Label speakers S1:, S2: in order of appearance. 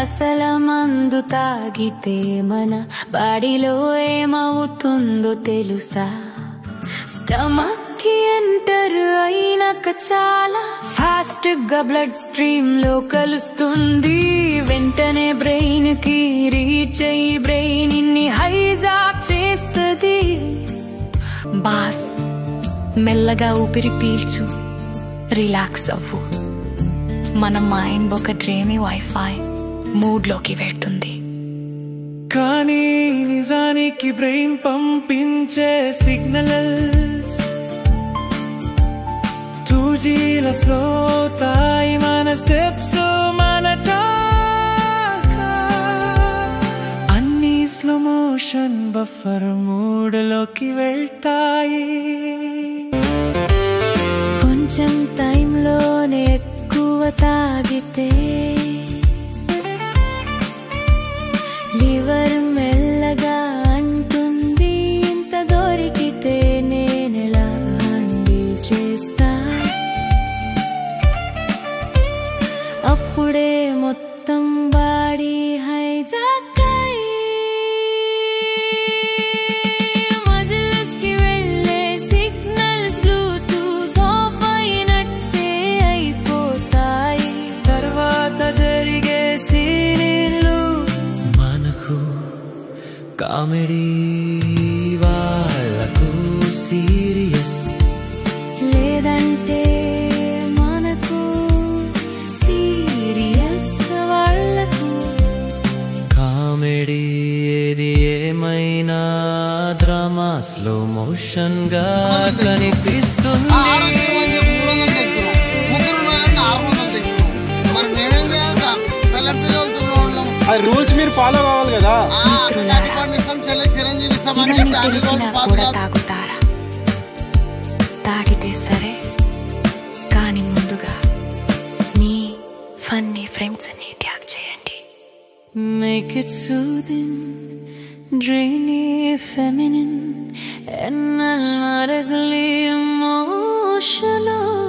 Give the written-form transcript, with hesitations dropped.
S1: అసలు మందు తాగితే మన బాడీలో ఏమవుతుందో తెలుసా? స్టమక్ కి ఎంటర్ అయినాక చాలా ఫాస్ట్ గా బ్లడ్ స్ట్రీమ్ లో కలుస్తుంది. వెంటనే బ్రెయిన్ కి రీచ్ అయ్యి బ్రెయిన్ ని హైజాక్ చేస్తుంది. బాస్ మెల్లగా ఊపిరి పీల్చు, రిలాక్స్ అవ్వు. మన మైండ్ ఒక డ్రీమీ వైఫై మూడ్ లోకి వెళ్తుంది.
S2: కానీ నిజానికి బ్రెయిన్ పంపించే సిగ్నల్స్ 2Gల స్లో తాయి. మన స్టెప్స్ మన అన్ని స్లో మోషన్ బఫర్ మూడ్లోకి వెళ్తాయి.
S1: కొంచెం టైంలోనే ఎక్కువ తాగితే లివర్ మెల్లగా అంటుంది, ఇంత దొరికితే నేనెలా హ్యాండిల్ చేస్తా? అప్పుడే మొత్తం బాడీ హైజాక్ అయ్యి మజిల్స్ కి వెళ్ళే సిగ్నల్స్ బ్లూటూత్ ఆఫ్ అయినట్టే అయిపోతాయి.
S2: తర్వాత జరిగే సీన్లు మనకు కామెడీ, వాళ్ళకు సీరియస్.
S1: లేదంటే మనకు సీరియస్, వాళ్ళకు
S2: కామెడీ. ఏది ఏమైనా డ్రామా స్లో మోషన్ గా కనిపిస్తుంది.
S3: రూల్స్ మీరు ఫాలో కావాలి కదా.
S1: ఇవన్నీ తెలిసినా కూడా తాగుతారా? తాగితే సరే, కానీ ముందుగా మీ ఫన్నీ ఫ్రెండ్స్ ని ట్యాగ్ చేయండి.
S2: Make it soothing,
S1: Dreamy, feminine, and not ugly, emotional.